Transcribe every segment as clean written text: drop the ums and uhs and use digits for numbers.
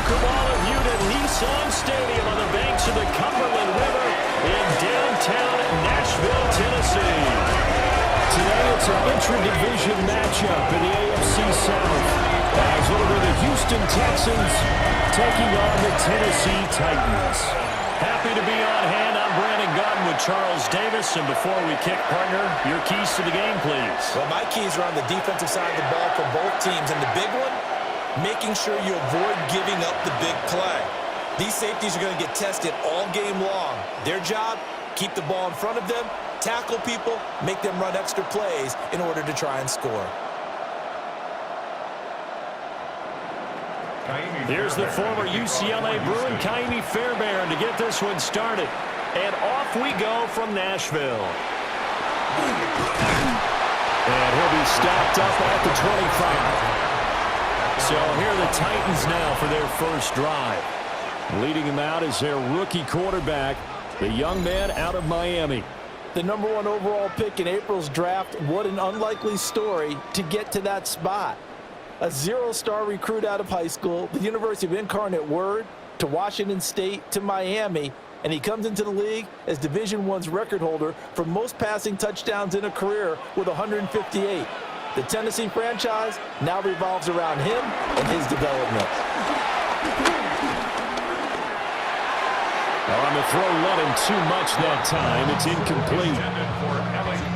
welcome all of you to Nissan Stadium on the banks of the Cumberland River in downtown Nashville, Tennessee. Today it's an intra-division matchup in the AFC South as it'll be the Houston Texans taking on the Tennessee Titans. Happy to be on hand. I'm Brandon Gunn with Charles Davis. And before we kick, partner, your keys to the game, please. Well, my keys are on the defensive side of the ball for both teams. And the big one, making sure you avoid giving up the big play. These safeties are going to get tested all game long. Their job, keep the ball in front of them, tackle people, make them run extra plays in order to try and score. Here's the former UCLA Bruin, Kaimi Fairbairn, to get this one started. And off we go from Nashville. And he'll be stopped up at the 25. So here are the Titans now for their first drive. Leading him out is their rookie quarterback, the young man out of Miami. The #1 overall pick in April's draft, what an unlikely story to get to that spot. A zero-star recruit out of high school, the University of Incarnate Word, to Washington State, to Miami, and he comes into the league as Division I's record holder for most passing touchdowns in a career with 158. The Tennessee franchise now revolves around him and his development. On the throw, let him too much that time. It's incomplete.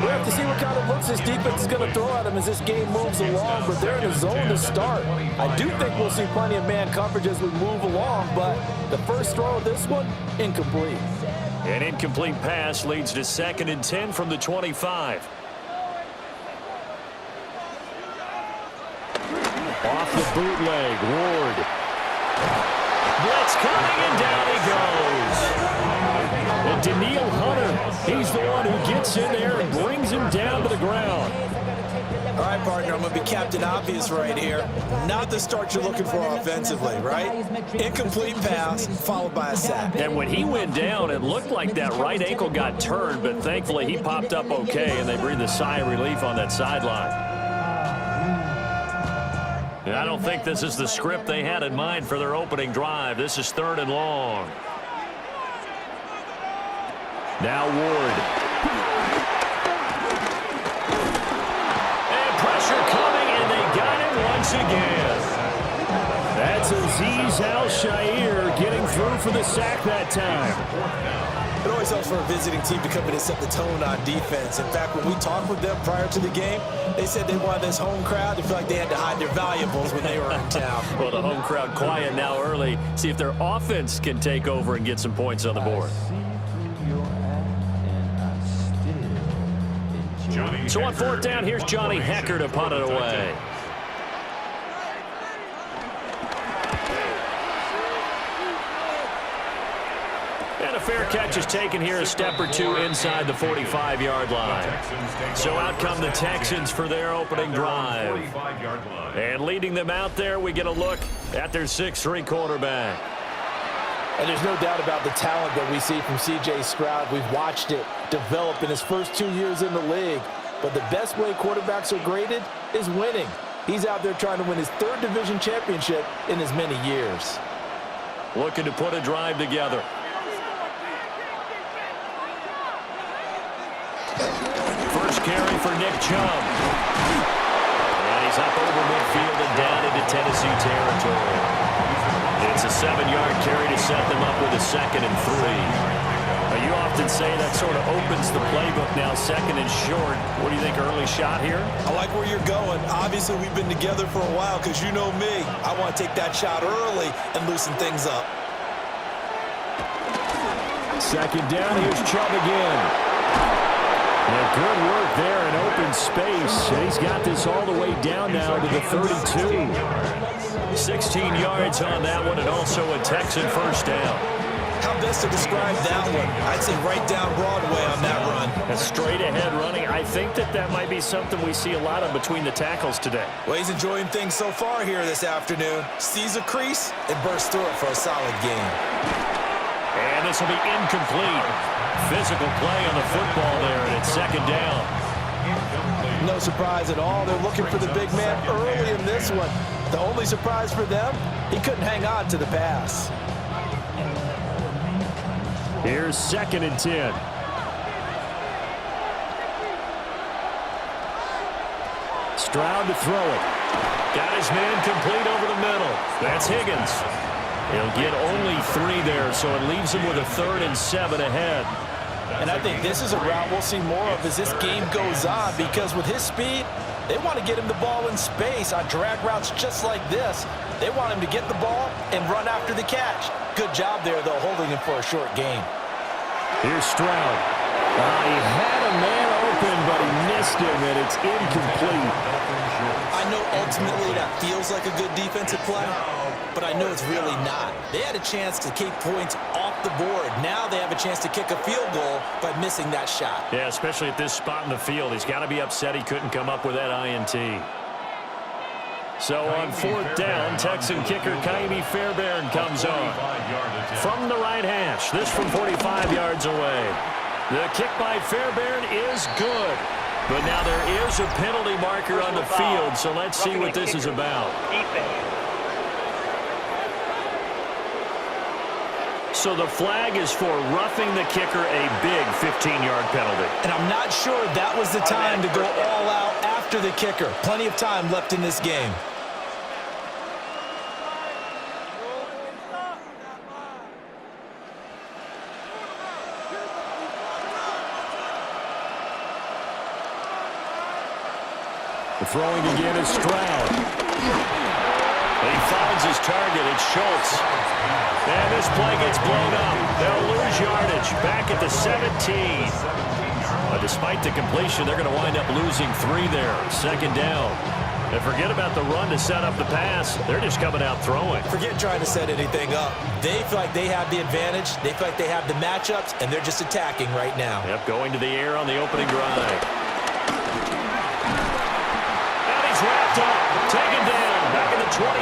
We have to see what kind of looks this defense is going to throw at him as this game moves along, but they're in the zone to start. I do think we'll see plenty of man coverage as we move along, but the first throw of this one, incomplete. An incomplete pass leads to 2nd and 10 from the 25. Off the bootleg, Ward. Blitz coming, and down he goes. And Daniil Hunter, he's the one who gets in there and brings him down to the ground. All right, partner, I'm going to be Captain Obvious right here. Not the start you're looking for offensively, right? Incomplete pass followed by a sack. And when he went down, it looked like that right ankle got turned, but thankfully he popped up okay, and they breathed a sigh of relief on that sideline. I don't think this is the script they had in mind for their opening drive. This is 3rd and long. Now Ward. And pressure coming, and they got him once again. That's Azeez Al-Shaair getting through for the sack that time. It always helps for a visiting team to come in and set the tone on defense. In fact, when we talked with them prior to the game, they said they wanted this home crowd to feel like they had to hide their valuables when they were in town. Well, the home crowd quiet now early. See if their offense can take over and get some points on the board. So on 4th down, here's Johnny Hekker to punt it away. And a fair catch is taken here, a step or two inside the 45-yard line. So out come the Texans for their opening drive. And leading them out there, we get a look at their 6'3" quarterback. And there's no doubt about the talent that we see from C.J. Stroud. We've watched it develop in his first 2 years in the league. But the best way quarterbacks are graded is winning. He's out there trying to win his 3rd division championship in as many years. Looking to put a drive together. First carry for Nick Chubb. And he's up over midfield and down into Tennessee territory. It's a 7-yard carry to set them up with a 2nd and 3. Now, you often say that sort of opens the playbook now, 2nd and short. What do you think, early shot here? I like where you're going. Obviously, we've been together for a while because you know me. I want to take that shot early and loosen things up. 2nd down, here's Chubb again. Yeah, good work there in open space. And he's got this all the way down now to the 32. 16 yards on that one, and also a Texan first down. How best to describe that one? I'd say right down Broadway on that run. A straight-ahead running. I think that might be something we see a lot of between the tackles today. Well, he's enjoying things so far here this afternoon. Sees a crease and bursts through it for a solid game. And this will be incomplete. Physical play on the football there, and it's 2nd down. No surprise at all. They're looking for the big man early in this one. The only surprise for them, he couldn't hang on to the pass. Here's 2nd and 10. Stroud to throw it. Got his man complete over the middle. That's Higgins. He'll get only 3 there, so it leaves him with a 3rd and 7 ahead. And I think this is a route we'll see more of as this game goes on, because with his speed, they want to get him the ball in space on drag routes just like this. They want him to get the ball and run after the catch. Good job there, though, holding him for a short gain. Here's Stroud. He had a man open, but he missed him, and it's incomplete. I know ultimately that feels like a good defensive play, but I know it's really not. They had a chance to keep points off the board. Now they have a chance to kick a field goal by missing that shot. Yeah, especially at this spot in the field. He's got to be upset he couldn't come up with that INT. So on 4th down, Texan kicker Kaimi Fairbairn comes on. From the right hash, this from 45 yards away. The kick by Fairbairn is good. But now there is a penalty marker on the field, so let's see what this is about. So the flag is for roughing the kicker, a big 15-yard penalty. And I'm not sure that was the time to go all out after the kicker. Plenty of time left in this game. The throwing again is Stroud. He finds his target. It's Schultz. And this play gets blown up. They'll lose yardage. Back at the 17. But despite the completion, they're going to wind up losing 3 there. 2nd down. And forget about the run to set up the pass. They're just coming out throwing. Forget trying to set anything up. They feel like they have the advantage. They feel like they have the matchups, and they're just attacking right now. Yep, going to the air on the opening drive. Wrapped up, taken down, back in the 25.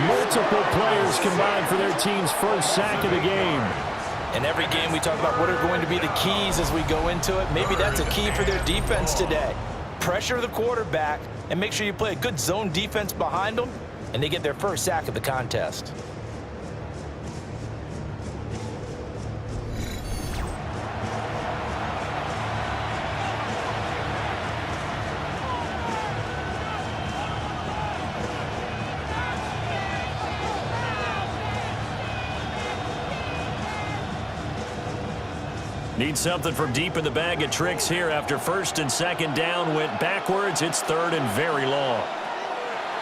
Multiple players combined for their team's first sack of the game. In every game we talk about what are going to be the keys as we go into it. Maybe that's a key for their defense today. Pressure the quarterback and make sure you play a good zone defense behind them, and they get their first sack of the contest. Need something from deep in the bag of tricks here after 1st and 2nd down. Went backwards. It's 3rd and very long.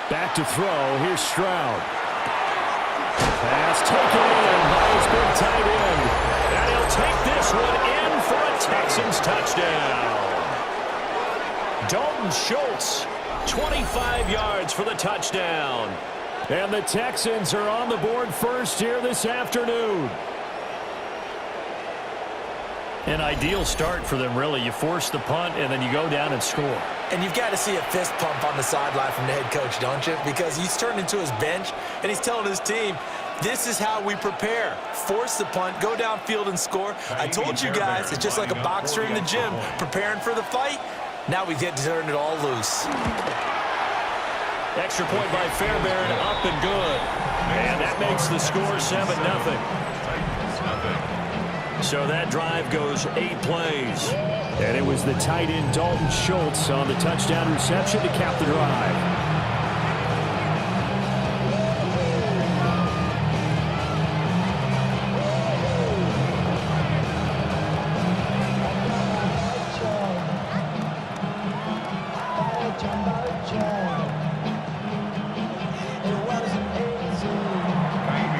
Back to throw. Here's Stroud. Pass taken in by his big tight end. And he'll take this one in for a Texans touchdown. Dalton Schultz, 25 yards for the touchdown. And the Texans are on the board first here this afternoon. An ideal start for them, really. You force the punt, and then you go down and score. And you've got to see a fist pump on the sideline from the head coach, don't you? Because he's turned into his bench, and he's telling his team, this is how we prepare. Force the punt, go downfield and score. I told you guys, it's just like a boxer in the gym preparing for the fight. Now we get to turn it all loose. Extra point by Fairbairn, up and good. And that makes the score 7-0. So that drive goes 8 plays. And it was the tight end Dalton Schultz on the touchdown reception to cap the drive.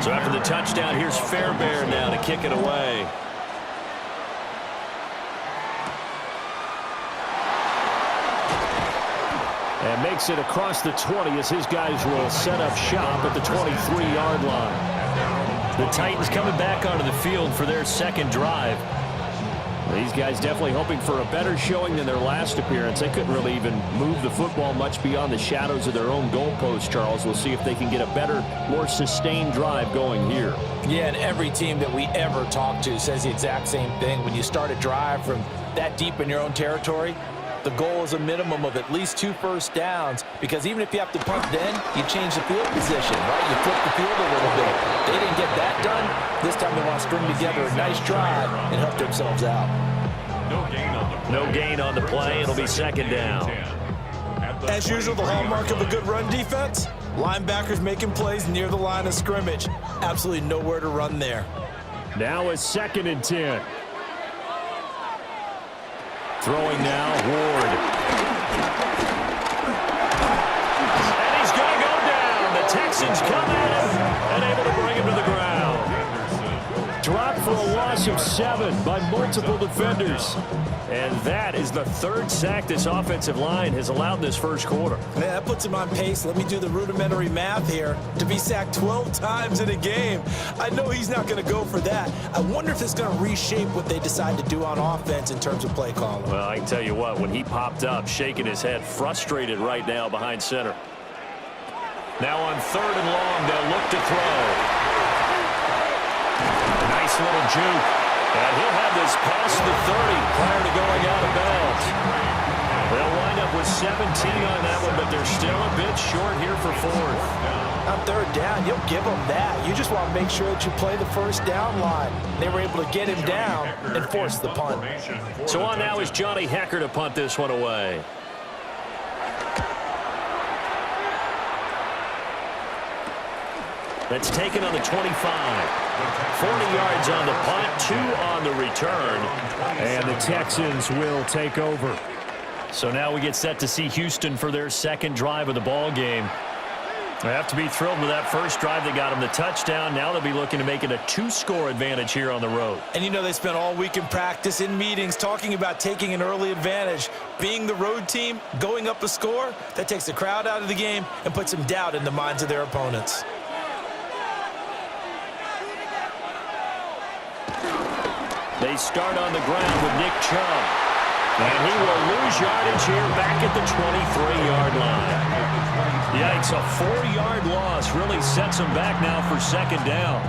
So after the touchdown, here's Fairbairn now to kick it away. And makes it across the 20 as his guys will set up shop at the 23-yard line. The Titans coming back onto the field for their second drive. These guys definitely hoping for a better showing than their last appearance. They couldn't really even move the football much beyond the shadows of their own goalpost, Charles. We'll see if they can get a better, more sustained drive going here. Yeah, and every team that we ever talk to says the exact same thing. When you start a drive from that deep in your own territory, The goal is a minimum of at least 2 first downs, because even if you have to punt then, you change the field position, right? You flip the field a little bit. They didn't get that done. This time they want to string together a nice drive and help themselves out. No gain on the play. It'll be second down. As usual, the hallmark of a good run defense, linebackers making plays near the line of scrimmage. Absolutely nowhere to run there. Now a 2nd and 10. Throwing now, Ward. And he's going to go down. The Texans come at him and able to bring him to the ground. Dropped for a loss of 7 by multiple defenders. And that is the 3rd sack this offensive line has allowed this first quarter. Man, that puts him on pace. Let me do the rudimentary math here. To be sacked 12 times in a game, I know he's not going to go for that. I wonder if it's going to reshape what they decide to do on offense in terms of play calling. Well, I can tell you what, when he popped up, shaking his head, frustrated right now behind center. Now on 3rd and long, they'll look to throw. Nice little juke. And he'll have this past the 30 prior to going out of bounds. They'll wind up with 17 on that one, but they're still a bit short here for 4th. On 3rd down, you'll give them that. You just want to make sure that you play the first down line. They were able to get him down and force the punt. So on now is Johnny Hecker to punt this one away. That's taken on the 25. 40 yards on the punt, 2 on the return. And the Texans will take over. So now we get set to see Houston for their 2nd drive of the ball game. They have to be thrilled with that first drive. They got them the touchdown. Now they'll be looking to make it a 2-score advantage here on the road. And you know they spent all week in practice, in meetings, talking about taking an early advantage. Being the road team, going up a score, that takes the crowd out of the game and puts some doubt in the minds of their opponents. They start on the ground with Nick Chubb. And he will lose yardage here back at the 23-yard line. Yikes, a 4-yard loss really sets him back now for 2nd down.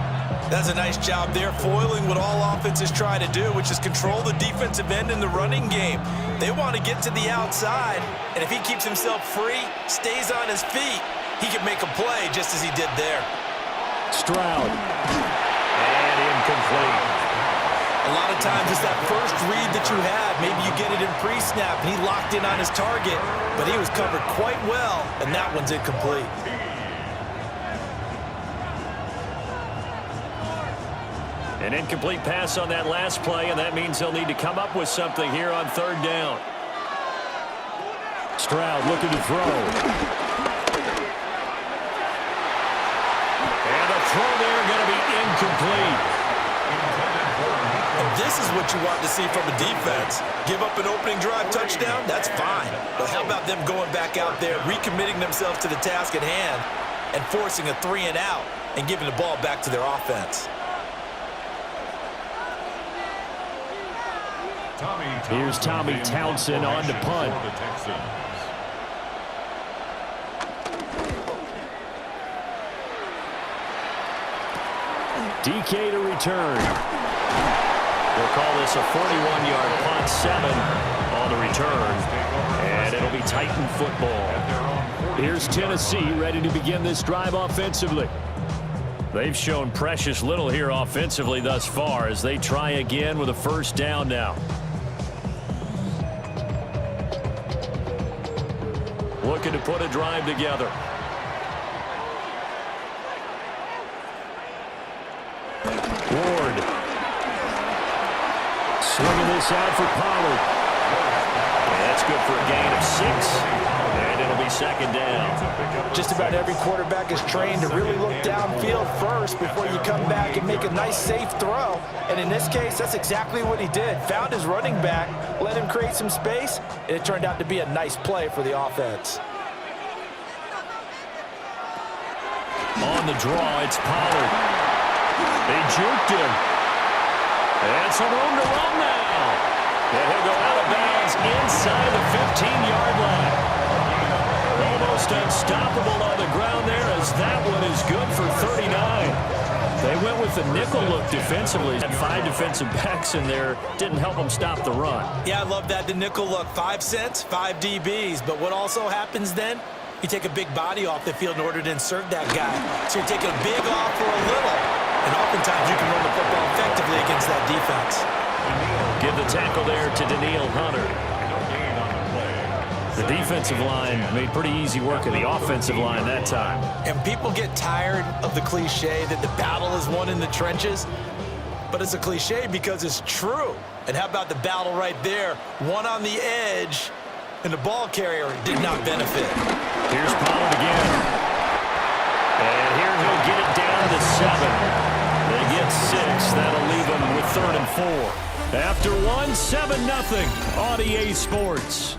That's a nice job there, foiling what all offenses try to do, which is control the defensive end in the running game. They want to get to the outside, and if he keeps himself free, stays on his feet, he can make a play just as he did there. Stroud. And incomplete. A lot of times it's that first read that you had. Maybe you get it in pre-snap, and he locked in on his target, but he was covered quite well, and that one's incomplete. An incomplete pass on that last play, and that means they'll need to come up with something here on 3rd down. Stroud looking to throw. And a throw there going to be incomplete. This is what you want to see from a defense. Give up an opening drive touchdown, that's fine. But how about them going back out there, recommitting themselves to the task at hand, and forcing a 3-and-out and giving the ball back to their offense? Here's Tommy Townsend on to punt. DK to return. We'll call this a 41-yard punt, 7 on the return, and it'll be Titan football. Here's Tennessee ready to begin this drive offensively. They've shown precious little here offensively thus far as they try again with a 1st down now. Looking to put a drive together. Ward. Swinging this out for Pollard. And that's good for a gain of 6. And it'll be 2nd down. Just about every quarterback is trained to really look downfield first before you come back and make a nice, safe throw. And in this case, that's exactly what he did. Found his running back, let him create some space, and it turned out to be a nice play for the offense. On the draw, it's Pollard. They juked him. And some room to run now. And he'll go out of bounds inside the 15-yard line. Almost unstoppable on the ground there as that one is good for 39. They went with the nickel look defensively. Had 5 defensive backs in there. Didn't help them stop the run. Yeah, I love that. The nickel look. 5 cents, 5 DBs. But what also happens then? You take a big body off the field in order to insert that guy. So you're taking a big off for a little. And oftentimes you can run the football effectively against that defense. Give the tackle there to Danielle Hunter. The defensive line made pretty easy work of the offensive line that time. And people get tired of the cliche that the battle is won in the trenches. But it's a cliche because it's true. And how about the battle right there? One on the edge, and the ball carrier did not benefit. Here's Pollard again. And here he'll get it down to 7. They get 6. That'll leave them with 3rd and 4. After 1, 7-0 on EA Sports.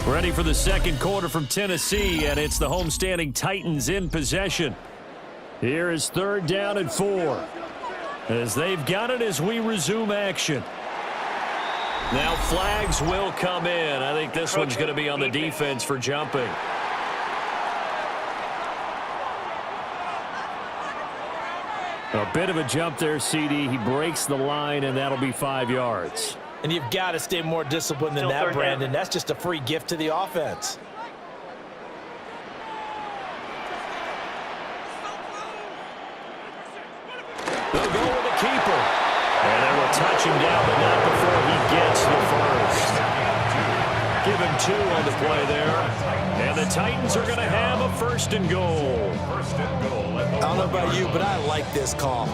Ready for the second quarter from Tennessee, and it's the homestanding Titans in possession. Here is 3rd down and 4. As they've got it as we resume action. Now flags will come in. I think this one's going to be on the defense for jumping. A bit of a jump there, CD. He breaks the line, and that'll be 5 yards. And you've got to stay more disciplined than that, Brandon. That's just a free gift to the offense. They'll go with the keeper. And they will touch him down, but not before he gets the first. Give him 2 on the play there. And the Titans are going to have a 1st and goal. I don't know about you, but I like this call.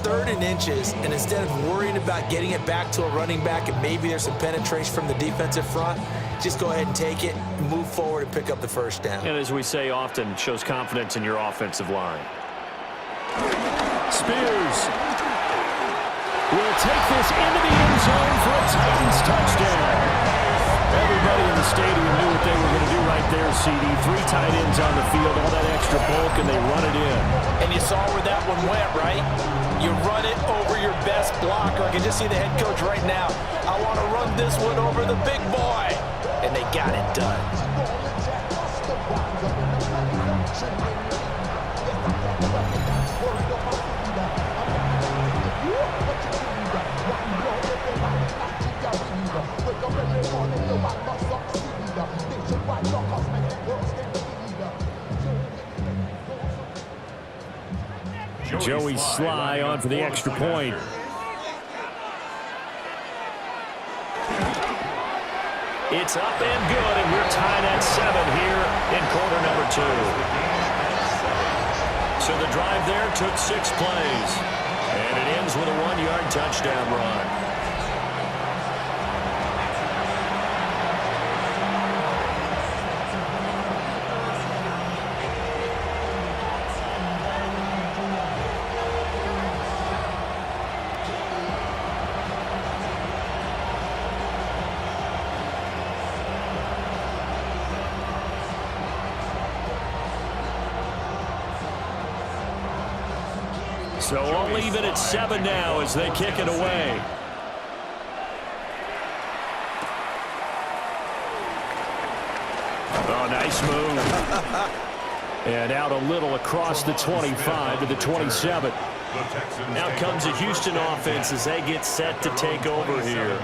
3rd and inches, and instead of worrying about getting it back to a running back and maybe there's some penetration from the defensive front, just go ahead and take it, move forward, and pick up the 1st down. And as we say often, shows confidence in your offensive line. Spears will take this into the end zone for a Titans touchdown. Everybody in the stadium knew what they were going to do right there, CD. 3 tight ends on the field, all that extra bulk, and they run it in. And you saw where that one went, right? You run it over your best blocker. I can just see the head coach right now. I want to run this one over the big boy. And they got it done. Joey Sly on for the extra point. It's up and good, and we're tied at 7 here in quarter number 2. So the drive there took 6 plays, and it ends with a 1-yard touchdown run. So we'll leave it at 7 now as they kick it away. Oh, nice move. And out a little across the 25 to the 27. Now comes the Houston offense as they get set to take over here.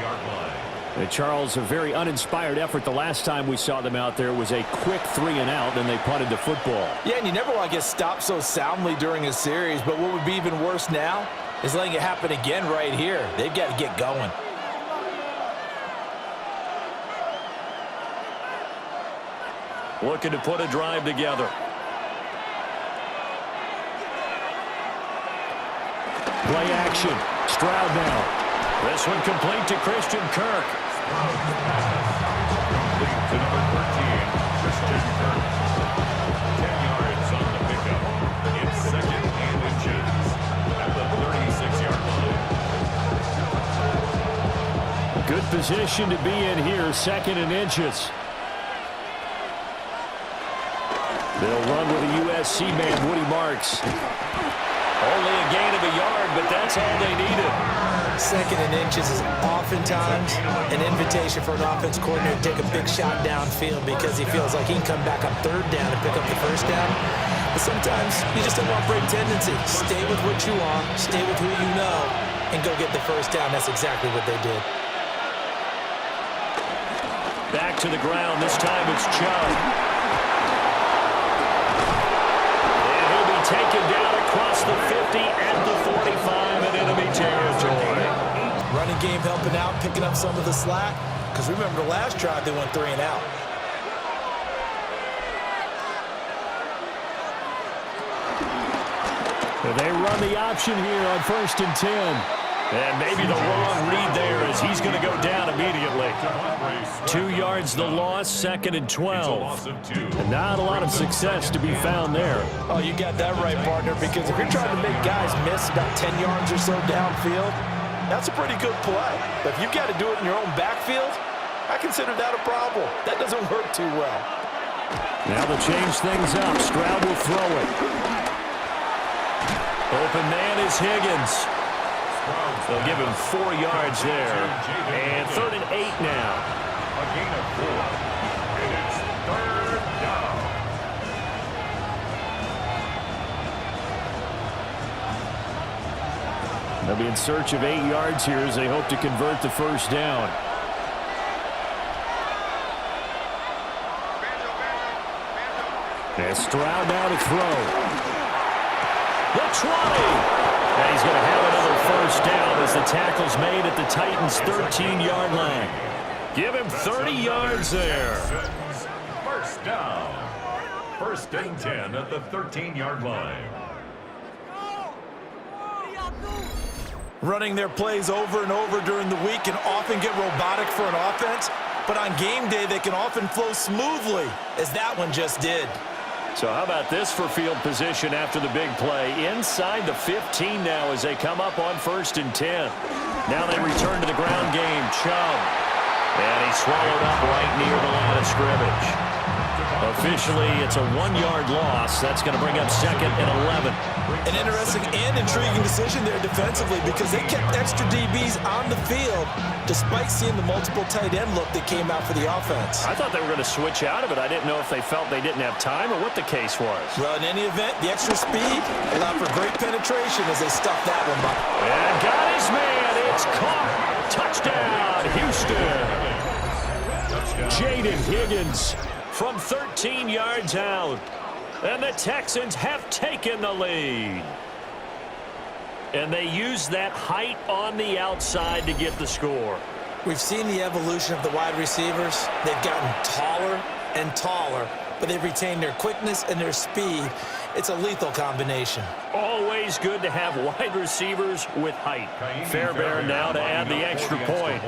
Charles, a very uninspired effort. The last time we saw them out there was a quick 3 and out, then they punted the football. Yeah, and you never want to get stopped so soundly during a series, but what would be even worse now is letting it happen again right here. They've got to get going. Looking to put a drive together. Play action. Stroud now. This one complete to Christian Kirk. Complete to number 13, Christian Kirk. 10 yards on the pickup. It's 2nd and inches at the 36-yard line. Good position to be in here, 2nd and inches. They'll run with a USC man, Woody Marks. Only a gain of a yard, but that's all they needed. second and inches is oftentimes an invitation for an offense coordinator to take a big shot downfield because he feels like he can come back on third down and pick up the first down. But sometimes you just don't want break tendency. Stay with what you are, stay with who you know, and go get the first down. That's exactly what they did. Back to the ground. This time it's Chubb. And he'll be taken down across the 50 at the 45 in enemy territory. Running game helping out, picking up some of the slack. Because remember, the last drive they went 3 and out. They run the option here on 1st and 10. And maybe the wrong read there as he's going to go down immediately. 2 yards the loss, 2nd and 12. And not a lot of success to be found there. Oh, you got that right, partner, because if you're trying to make guys miss about 10 yards or so downfield, that's a pretty good play. But if you've got to do it in your own backfield, I consider that a problem. That doesn't work too well. Now they'll change things up. Stroud will throw it. Open man is Higgins. They'll give him 4 yards there. And 3rd and 8 now. A gain of 4. And it's 3rd down. They'll be in search of 8 yards here as they hope to convert the first down. And Stroud now to throw. The 20. And he's going to have another first down as the tackle's made at the Titans' 13-yard line. Give him 30 yards there. First down. 1st and 10 at the 13-yard line. Running their plays over and over during the week can often get robotic for an offense, but on game day they can often flow smoothly, as that one just did. So how about this for field position after the big play? Inside the 15 now as they come up on 1st and 10. Now they return to the ground game. Chubb. And he's swallowed up right near the line of scrimmage. Officially, it's a 1-yard loss. That's going to bring up 2nd and 11. An interesting and intriguing decision there defensively because they kept extra DBs on the field despite seeing the multiple tight end look that came out for the offense. I thought they were going to switch out of it. I didn't know if they felt they didn't have time or what the case was. Well, in any event, the extra speed allowed for great penetration as they stuffed that one by. And got his man. It's caught. Touchdown, Houston. Jaden Higgins from 13 yards out. And the Texans have taken the lead. And they use that height on the outside to get the score. We've seen the evolution of the wide receivers. They've gotten taller and taller, but they've retained their quickness and their speed. It's a lethal combination. Always good to have wide receivers with height. Fairbairn now to add the extra point.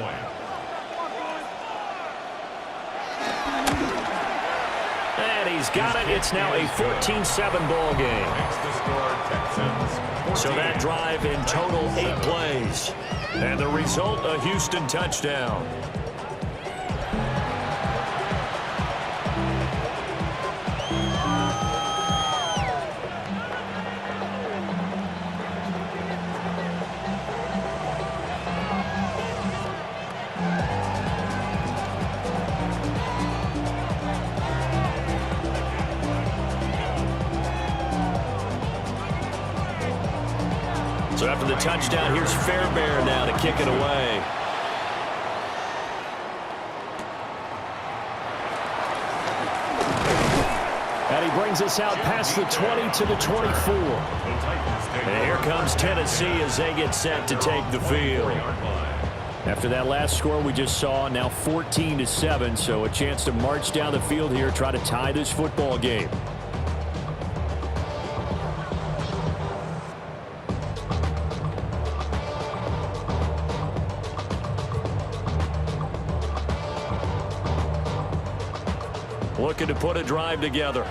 And he's got it. It's now a 14-7 ball game. So that drive in total 8 plays. And the result, a Houston touchdown. So after the touchdown, here's Fairbairn now to kick it away. And he brings us out past the 20 to the 24. And here comes Tennessee as they get set to take the field. After that last score we just saw, now 14-7, so a chance to march down the field here, try to tie this football game. Looking to put a drive together.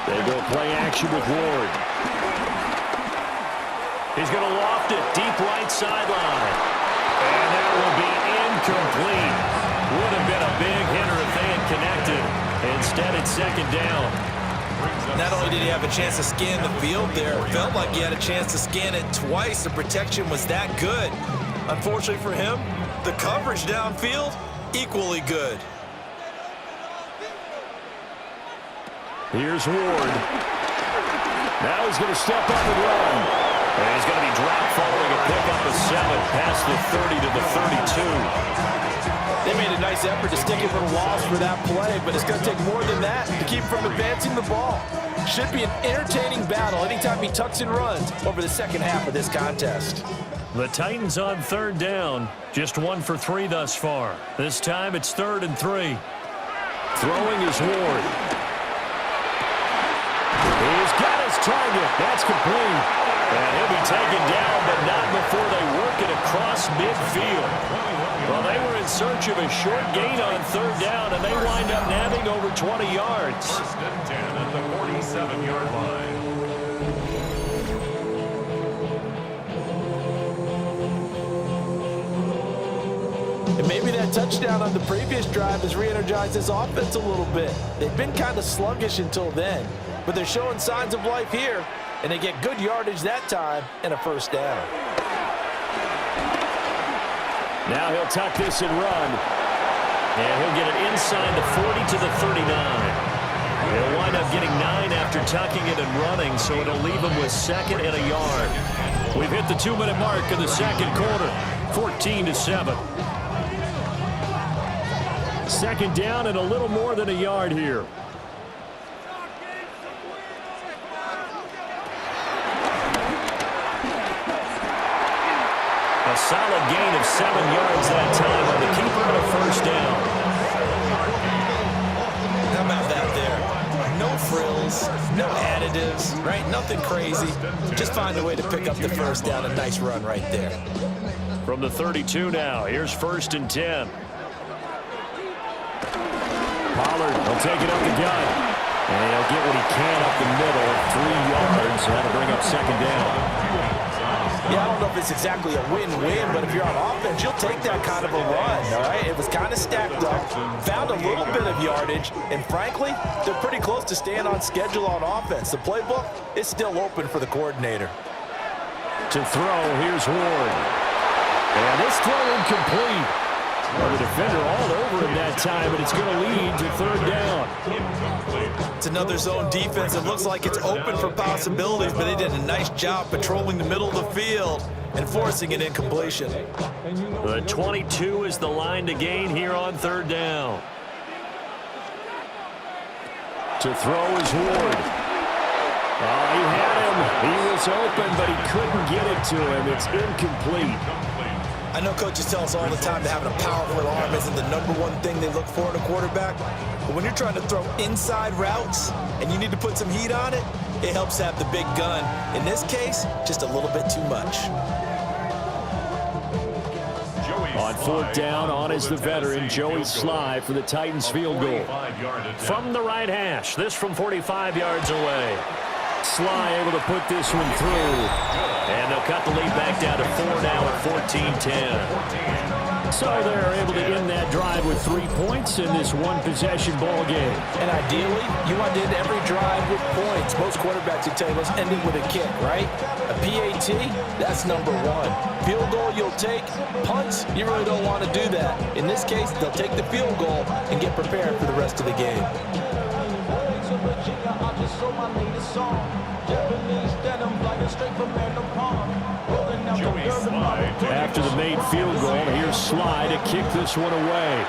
They go play action with Ward. He's going to loft it deep right sideline. And that will be incomplete. Would have been a big hitter if they had connected. Instead, it's 2nd down. Not only did he have a chance to scan the field there, it felt like he had a chance to scan it twice. The protection was that good. Unfortunately for him, the coverage downfield, equally good. Here's Ward. Now he's going to step up and run. And he's going to be dropped following a pickup of 7 past the 30 to the 32. They made a nice effort to stick him with a loss for that play, but it's going to take more than that to keep him from advancing the ball. Should be an entertaining battle anytime he tucks and runs over the second half of this contest. The Titans on third down. Just 1 for 3 thus far. This time it's 3rd and 3. Throwing is Ward. He's got his target. That's complete. And he'll be taken down, but not before they work it across midfield. Well, they were in search of a short gain on third down, and they wind up nabbing over 20 yards. 1st and 10 at the 47-yard line. And maybe that touchdown on the previous drive has re-energized this offense a little bit. They've been kind of sluggish until then, but they're showing signs of life here, and they get good yardage that time and a 1st down. Now he'll tuck this and run. And he'll get it inside the 40 to the 39. He'll wind up getting 9 after tucking it and running, so it'll leave him with 2nd and a yard. We've hit the 2-minute mark in the second quarter, 14-7. 2nd down and a little more than a yard here. A solid gain of 7 yards that time on the keeper and a 1st down. How about that there? No frills, no additives, right? Nothing crazy. Just find a way to pick up the 1st down. A nice run right there. From the 32 now, here's 1st and 10. Pollard will take it up the gut. And he'll get what he can up the middle, 3 yards. That'll bring up 2nd down. Yeah, I don't know if it's exactly a win-win, but if you're on offense, you'll take that kind of a run, all right? It was kind of stacked up, found a little bit of yardage, and frankly, they're pretty close to staying on schedule on offense. The playbook is still open for the coordinator. To throw, here's Ward. And this throw incomplete. Well, the defender all over him that time, but it's going to lead to 3rd down. It's another zone defense. It looks like it's open for possibilities, but they did a nice job patrolling the middle of the field and forcing an incompletion. The 22 is the line to gain here on 3rd down. To throw is Ward. Oh, he had him. He was open, but he couldn't get it to him. It's incomplete. I know coaches tell us all the time that having a powerful arm isn't the #1 thing they look for in a quarterback. But when you're trying to throw inside routes and you need to put some heat on it, it helps to have the big gun. In this case, just a little bit too much. On 4th down, on is the veteran, Joey Sly for the Titans field goal. From the right hash, this from 45 yards away. Sly able to put this one through. And they'll cut the lead back down to 4 now at 14-10. So they're able to end that drive with 3 points in this one-possession ball game. And ideally, you want to end every drive with points. Most quarterbacks would tell you, let's end it with a kick, right? A PAT, that's #1. Field goal you'll take. Punts, you really don't want to do that. In this case, they'll take the field goal and get prepared for the rest of the game. After the made field goal, here's Sly to kick this one away.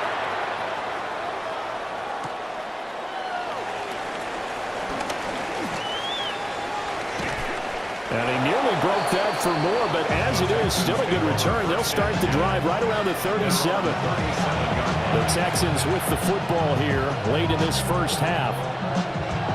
And he nearly broke that for more, but as it is, still a good return. They'll start the drive right around the 37. The Texans with the football here late in this 1st half.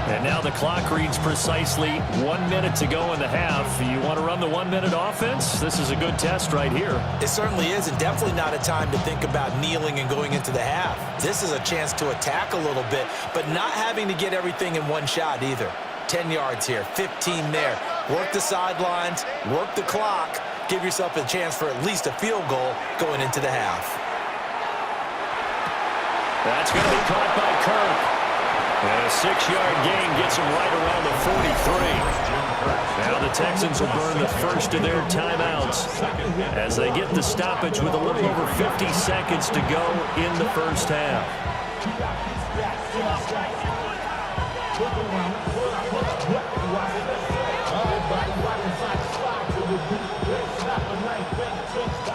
And now the clock reads precisely 1 minute to go in the half. You want to run the 1-minute offense? This is a good test right here. It certainly is, and definitely not a time to think about kneeling and going into the half. This is a chance to attack a little bit, but not having to get everything in one shot either. 10 yards here, 15 there. Work the sidelines, work the clock, give yourself a chance for at least a field goal going into the half. That's going to be caught by Kirk. And a 6-yard gain gets him right around the 43. Now the Texans will burn the first of their timeouts as they get the stoppage with a little over 50 seconds to go in the first half.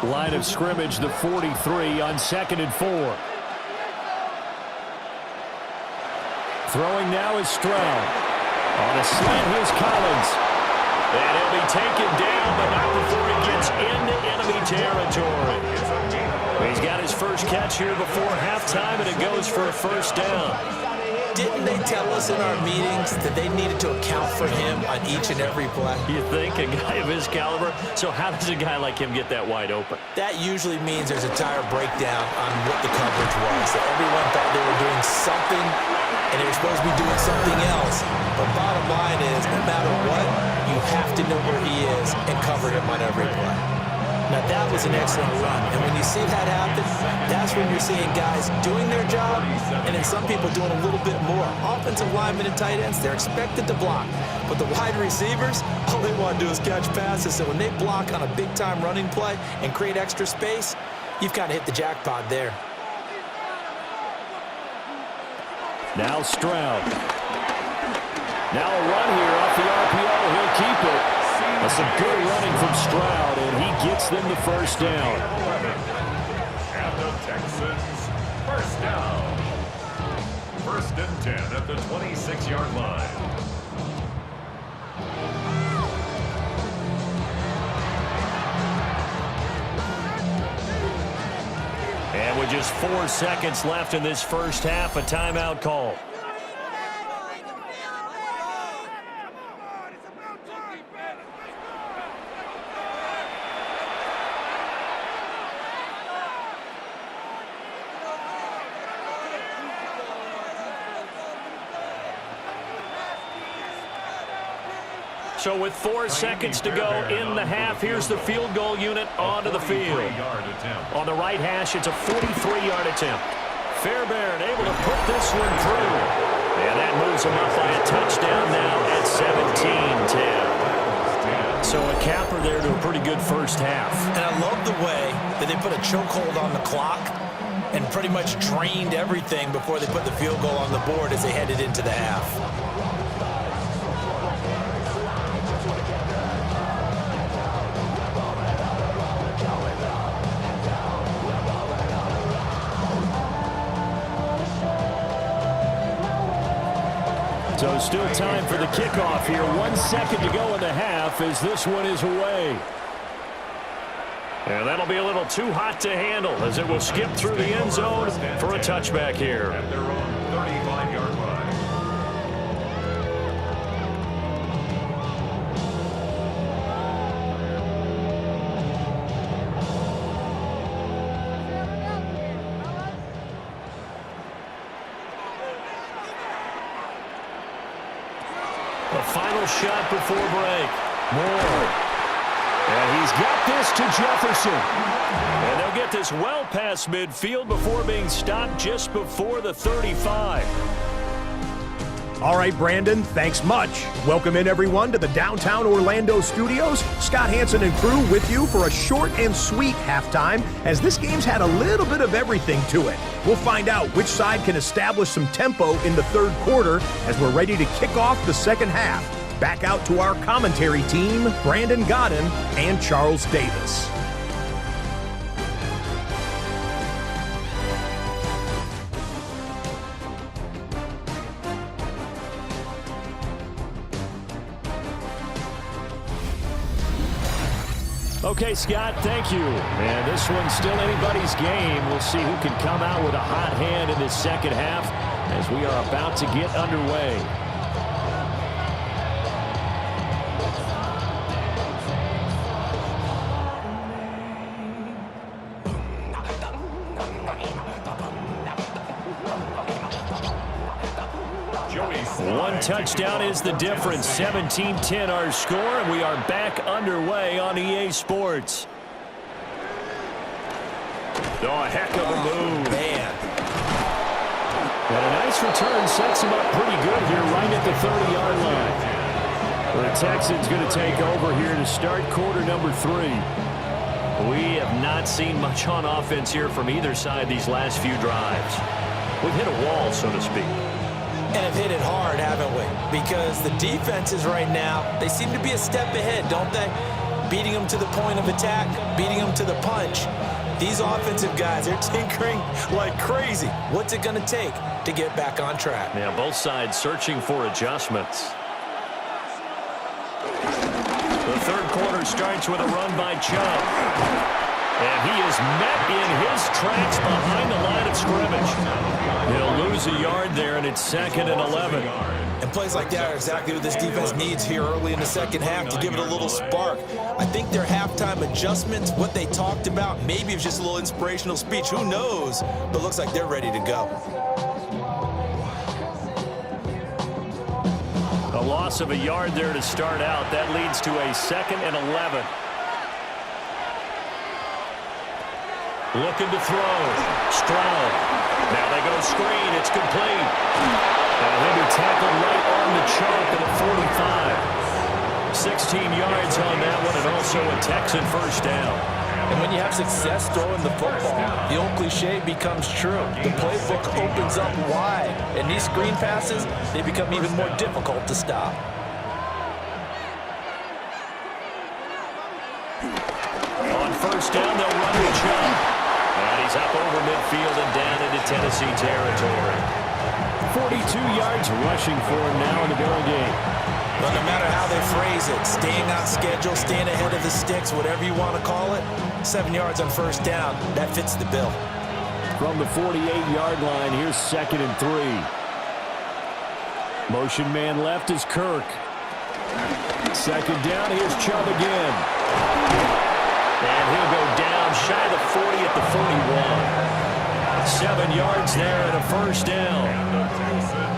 Line of scrimmage, the 43 on 2nd and 4. Throwing now is Stroud. On a slant, here's Collins. And he'll be taken down, but not before he gets into enemy territory. He's got his first catch here before halftime, and it goes for a first down. Didn't they tell us in our meetings that they needed to account for him on each and every play? You think? A guy of his caliber? So how does a guy like him get that wide open? That usually means there's a tire breakdown on what the coverage was. That everyone thought they were doing something, and they were supposed to be doing something else. But bottom line is, no matter what, you have to know where he is and cover him on every play. Now, that was an excellent run. And when you see that happen, that's when you're seeing guys doing their job and then some people doing a little bit more. Offensive linemen and tight ends, they're expected to block. But the wide receivers, all they want to do is catch passes. So when they block on a big-time running play and create extra space, you've kind of hit the jackpot there. Now Stroud. Now a run here off the RPO. He'll keep it. That's some good running from Stroud, and he gets them the first down. And the Texans, first down. 1st and 10 at the 26-yard line. And with just 4 seconds left in this first half, a timeout call. So with 4 seconds to go in the half, here's the field goal unit onto the field. On the right hash, it's a 43-yard attempt. Fairbairn able to put this one through. And that moves him up by a touchdown now at 17-10. So a capper there to a pretty good first half. And I love the way that they put a chokehold on the clock and pretty much drained everything before they put the field goal on the board as they headed into the half. So still time for the kickoff here. 1 second to go in the half as this one is away. And that'll be a little too hot to handle as it will skip through the end zone for a touchback here. At their own 35-yard line. The final shot before break. Moore. And he's got this to Jefferson. And they'll get this well past midfield before being stopped just before the 35. All right, Brandon, thanks much. Welcome in, everyone, to the downtown Orlando studios. Scott Hansen and crew with you for a short and sweet halftime, as this game's had a little bit of everything to it. We'll find out which side can establish some tempo in the third quarter as we're ready to kick off the second half. Back out to our commentary team, Brandon Godden and Charles Davis. Okay, Scott, thank you. And this one's still anybody's game. We'll see who can come out with a hot hand in this second half as we are about to get underway. One touchdown is the difference. 17-10 our score, and we are back underway on EA Sports. Oh, a heck of a move. Man. And a nice this return sets him up pretty good here right at the 30-yard line. The Texans going to take over here to start quarter number 3. We have not seen much on offense here from either side these last few drives. We've hit a wall, so to speak. And have hit it hard, haven't we? Because the defenses right now, they seem to be a step ahead, don't they? Beating them to the point of attack, beating them to the punch. These offensive guys, they're tinkering like crazy. What's it going to take to get back on track? Yeah, both sides searching for adjustments. The third quarter starts with a run by Chubb. And he is met in his tracks behind the line of scrimmage. He'll lose a yard there, and it's 2nd and 11. And plays like that are exactly what this defense needs here early in the second half to give it a little spark. I think their halftime adjustments, what they talked about, maybe it's just a little inspirational speech. Who knows? But looks like they're ready to go. A loss of a yard there to start out. That leads to a 2nd and 11. Looking to throw. Stroud. Now they go screen. It's complete. And he'll be tackled right on the chalk at a 45. 16 yards on that one, and also a Texan first down. And when you have success throwing the football, the old cliche becomes true. The playbook opens up wide, and these screen passes, they become even more difficult to stop. On first down, they'll run with Chubb. And he's up over midfield and down into Tennessee territory. 42 yards rushing for him now in the Billing game. But no matter how they phrase it, staying on schedule, staying ahead of the sticks, whatever you want to call it, 7 yards on first down, that fits the bill. From the 48-yard line, here's 2nd and 3. Motion man left is Kirk. 2nd down, here's Chubb again. And he'll go down shy of the 40 at the 41. 7 yards there and a first down.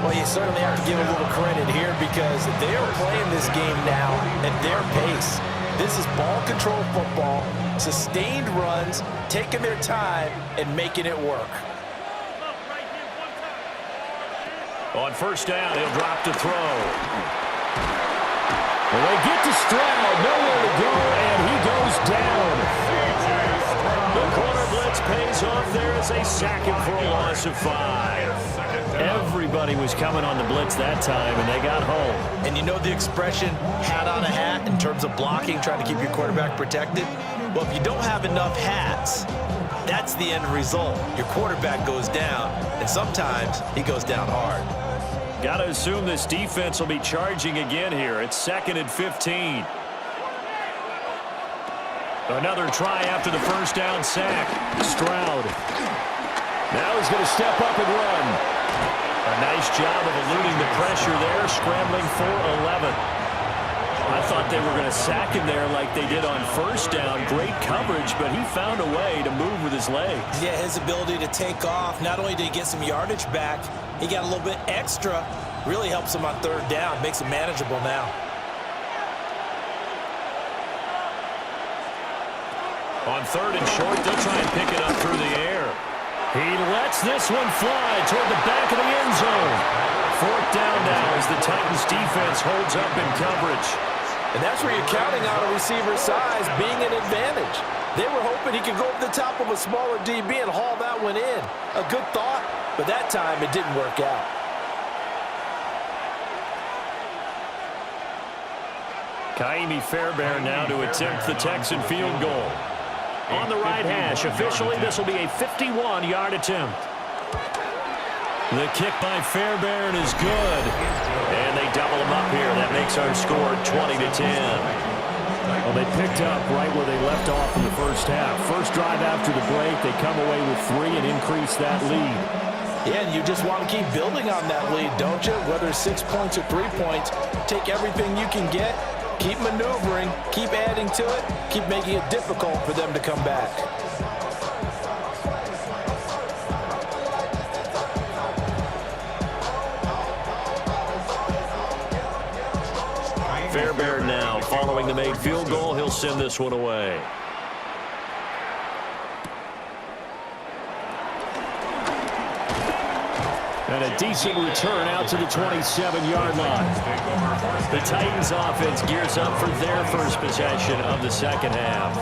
Well, you certainly have to give a little credit here because they are playing this game now at their pace. This is ball control football, sustained runs, taking their time and making it work. On first down, he'll drop to throw. Well, they get to Stroud, nowhere to go, and he goes down. The corner blitz pays off there as they sack him for a loss of 5. Everybody was coming on the blitz that time, and they got home. And you know the expression, hat on a hat, in terms of blocking, trying to keep your quarterback protected? Well, if you don't have enough hats, that's the end result. Your quarterback goes down, and sometimes he goes down hard. Got to assume this defense will be charging again here. It's 2nd and 15. Another try after the first down sack. Stroud. Now he's going to step up and run. A nice job of eluding the pressure there, scrambling for 11. I thought they were going to sack him there like they did on first down. Great coverage, but he found a way to move with his legs. Yeah, his ability to take off, not only did he get some yardage back, he got a little bit extra. Really helps him on third down, makes it manageable now. On 3rd and short, they'll try and pick it up through the air. He lets this one fly toward the back of the end zone. 4th down now as the Titans defense holds up in coverage. And that's where you're counting on a receiver's size being an advantage. They were hoping he could go over the top of a smaller DB and haul that one in. A good thought, but that time it didn't work out. Kaimi Fairbairn now to attempt the Texan field goal. On the right hash, officially this will be a 51-yard attempt. The kick by Fairbairn is good. And they double him up here. That makes our score 20-10. Well, they picked up right where they left off in the first half. First drive after the break, they come away with 3 and increase that lead. Yeah, and you just want to keep building on that lead, don't you? Whether it's 6 points or 3 points, take everything you can get, keep maneuvering, keep adding to it, keep making it difficult for them to come back. Fairbairn now following the made field goal. He'll send this one away. And a decent return out to the 27-yard line. The Titans offense gears up for their first possession of the second half.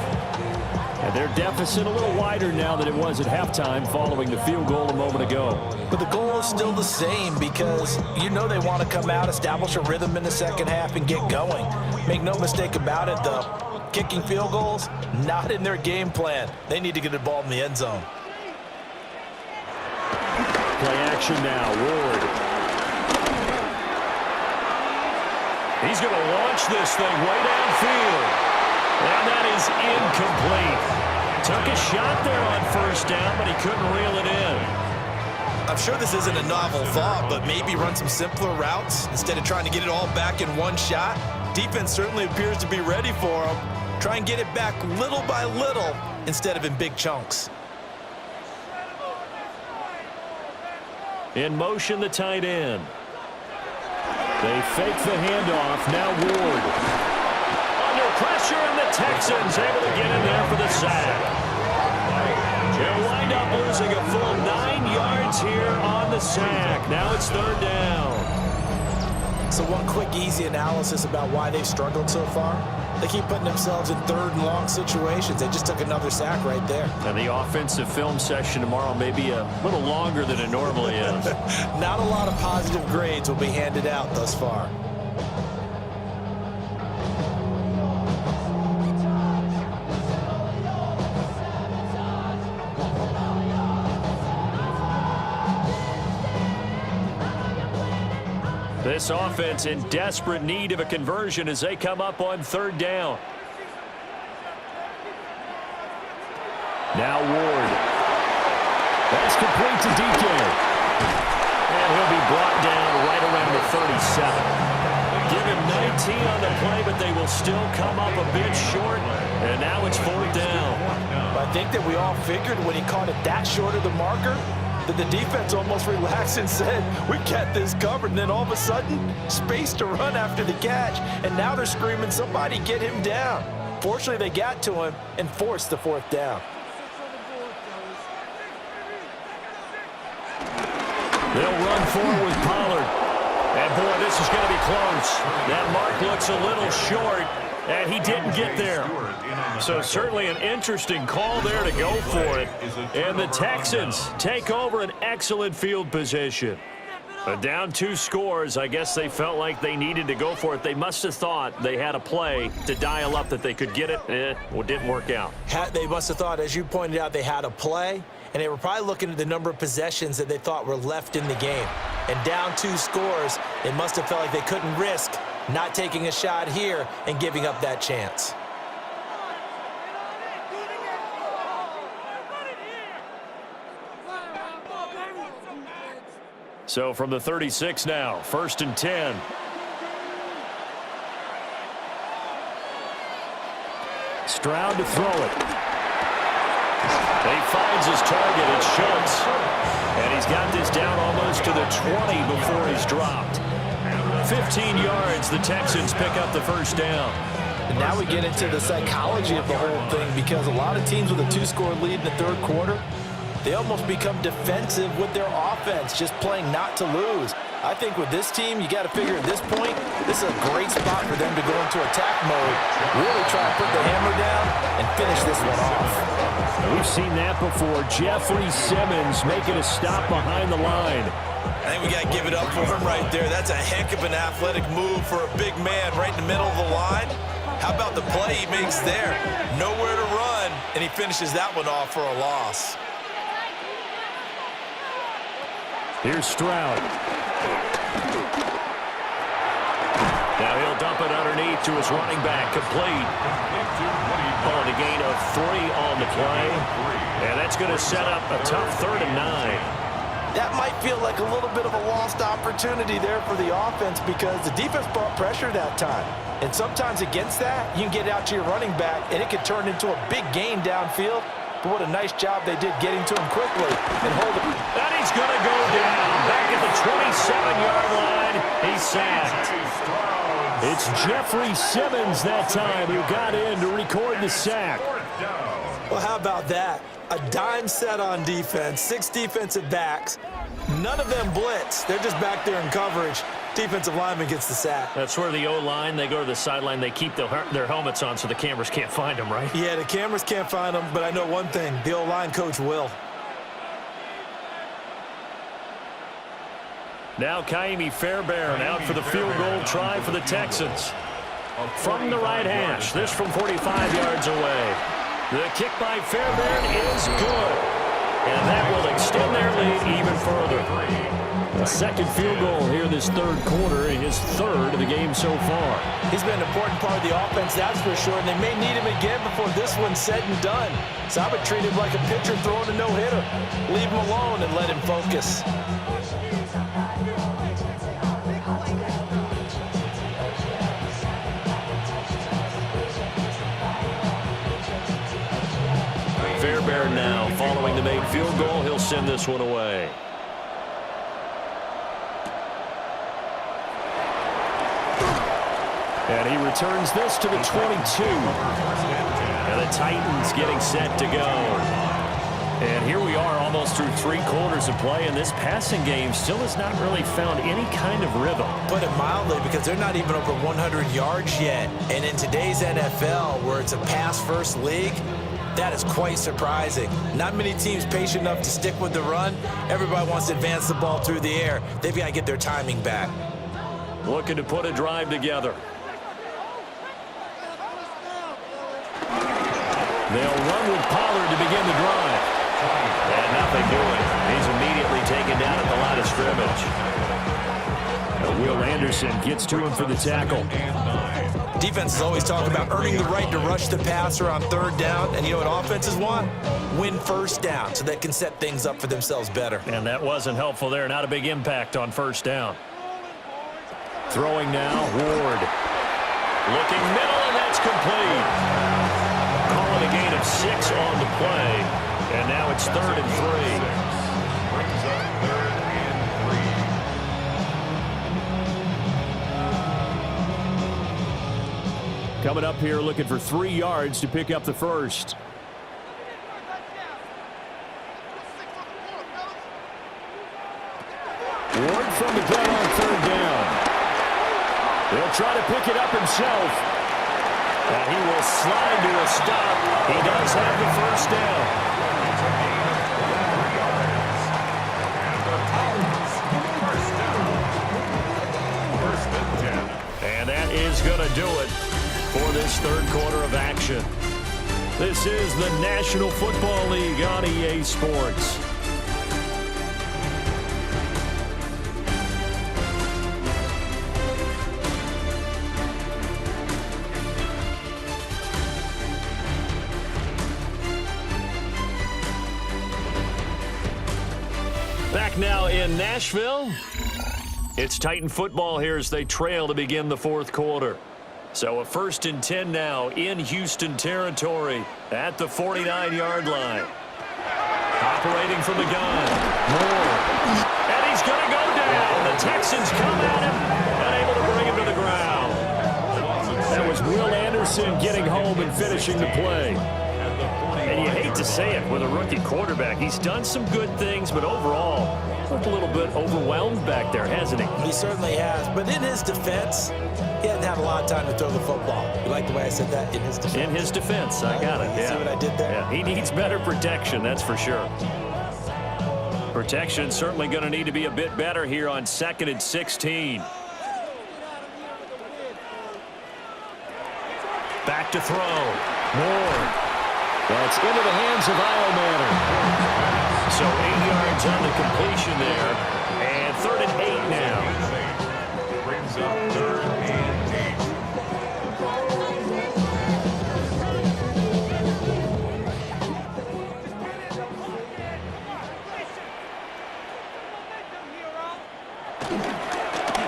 And their deficit a little wider now than it was at halftime following the field goal a moment ago. But the goal is still the same because you know they want to come out, establish a rhythm in the second half, and get going. Make no mistake about it, though. Kicking field goals, not in their game plan. They need to get the ball in the end zone. Play action now, Ward. He's going to launch this thing way downfield. And that is incomplete. Took a shot there on first down, but he couldn't reel it in. I'm sure this isn't a novel thought, but maybe run some simpler routes instead of trying to get it all back in one shot. Defense certainly appears to be ready for him. Try and get it back little by little instead of in big chunks. In motion, the tight end. They fake the handoff. Now Ward. Under pressure, and the Texans able to get in there for the sack. They'll wind up losing a full 9 yards here on the sack. Now it's third down. So one quick, easy analysis about why they've struggled so far. They keep putting themselves in third and long situations. They just took another sack right there. And the offensive film session tomorrow may be a little longer than it normally is. Not a lot of positive grades will be handed out thus far. This offense in desperate need of a conversion as they come up on third down. Now Ward. That's complete to DK. And he'll be brought down right around the 37. Give him 19 on the play, but they will still come up a bit short. And now it's fourth down. I think that we all figured when he caught it that short of the marker, that the defense almost relaxed and said, we've got this covered. And then all of a sudden, space to run after the catch. And now they're screaming, somebody get him down. Fortunately, they got to him and forced the fourth down. They'll run forward with Pollard. And, boy, this is going to be close. That mark looks a little short, and he didn't get there. So certainly an interesting call there to go for it. And the Texans take over an excellent field position. But down 2 scores, I guess they felt like they needed to go for it. They must have thought they had a play to dial up that they could get it. Well, it didn't work out. They must have thought, as you pointed out, they had a play. And they were probably looking at the number of possessions that they thought were left in the game. And down 2 scores, they must have felt like they couldn't risk not taking a shot here and giving up that chance. So from the 36 now, 1st and 10. Stroud to throw it. He finds his target. It's Schultz. And he's got this down almost to the 20 before he's dropped. 15 yards, the Texans pick up the first down. And now we get into the psychology of the whole thing, because a lot of teams with a 2-score lead in the third quarter, they almost become defensive with their offense, just playing not to lose. I think with this team, you got to figure at this point, this is a great spot for them to go into attack mode, really try to put the hammer down and finish this one off. We've seen that before. Jeffrey Simmons making a stop behind the line. I think we got to give it up for him right there. That's a heck of an athletic move for a big man right in the middle of the line. How about the play he makes there? Nowhere to run, and he finishes that one off for a loss. Here's Stroud. Now he'll dump it underneath to his running back, complete. On a gain of 3 on the play. And that's going to set up a tough 3rd and 9. That might feel like a little bit of a lost opportunity there for the offense, because the defense brought pressure that time. And sometimes against that, you can get out to your running back, and it can turn into a big gain downfield. But what a nice job they did getting to him quickly and holding. And he's going to go down back at the 27-yard line. He's sacked. It's Jeffrey Simmons that time who got in to record the sack. Well, how about that? A dime set on defense, 6 defensive backs. None of them blitz. They're just back there in coverage. Defensive lineman gets the sack. That's where the O-line, they go to the sideline, they keep their helmets on so the cameras can't find them, right? Yeah, the cameras can't find them, but I know one thing. The O-line coach will. Now Kaimi Fairbairn out for the field goal try for the Texans. From the right hash, this from 45 yards away. The kick by Fairbairn is good. And that will extend their lead even further. A second field goal here this third quarter, and his third of the game so far. He's been an important part of the offense, that's for sure, and they may need him again before this one's said and done. So I would treat him like a pitcher throwing a no-hitter. Leave him alone and let him focus. Fairbairn now following the made field goal. He'll send this one away. And he returns this to the 22. And the Titans getting set to go. And here we are almost through 3 quarters of play, and this passing game still has not really found any kind of rhythm. Put it mildly, because they're not even over 100 yards yet. And in today's NFL, where it's a pass-first league, that is quite surprising. Not many teams patient enough to stick with the run. Everybody wants to advance the ball through the air. They've got to get their timing back. Looking to put a drive together. They'll run with Pollard to begin the drive. And nothing doing. He's immediately taken down at the line of scrimmage. Will Anderson gets to him for the tackle. Defenses always talk about earning the right to rush the passer on third down. And you know what offenses want? Win first down so they can set things up for themselves better. And that wasn't helpful there. Not a big impact on first down. Throwing now, Ward. Looking middle, and that's complete. Calling a gain of 6 on the play. And now it's 3rd and 3. Coming up here looking for 3 yards to pick up the first. Ward from the gun on 3rd down. He'll try to pick it up himself. And he will slide to a stop. He does have the first down. And that is going to do it for this third quarter of action. This is the National Football League on EA Sports. Back now in Nashville. It's Titan football here as they trail to begin the fourth quarter. So a 1st and 10 now in Houston territory at the 49-yard line. Operating from the gun. Moore. And he's going to go down. The Texans come at him, unable to bring him to the ground. That was Will Anderson getting home and finishing the play. And you hate to say it with a rookie quarterback. He's done some good things, but overall, looked a little bit overwhelmed back there, hasn't he? He certainly has. But in his defense, he hasn't had a lot of time to throw the football. You like the way I said that? In his defense? In his defense. I got it. See what I did there? Yeah, he needs better protection, that's for sure. Protection certainly going to need to be a bit better here on 2nd and 16. Back to throw. Ward. That's into the hands of Iomatter. So 8 yards on the completion there. And 3rd and 8 now. Brings up 3rd and 8.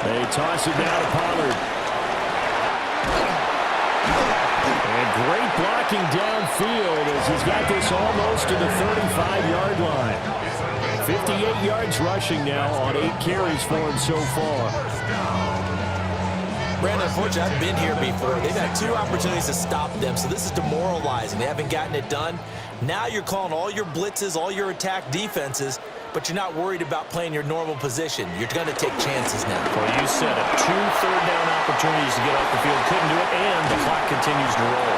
They toss it down to Pollard. And great blocking downfield as he's got this almost to the 35-yard line. 58 yards rushing now on 8 carries for him so far. Brandon, unfortunately, I've been here before. They've had 2 opportunities to stop them, so this is demoralizing. They haven't gotten it done. Now you're calling all your blitzes, all your attack defenses, but you're not worried about playing your normal position. You're going to take chances now. Well, you said it. 2 third-down opportunities to get off the field. Couldn't do it, and the clock continues to roll.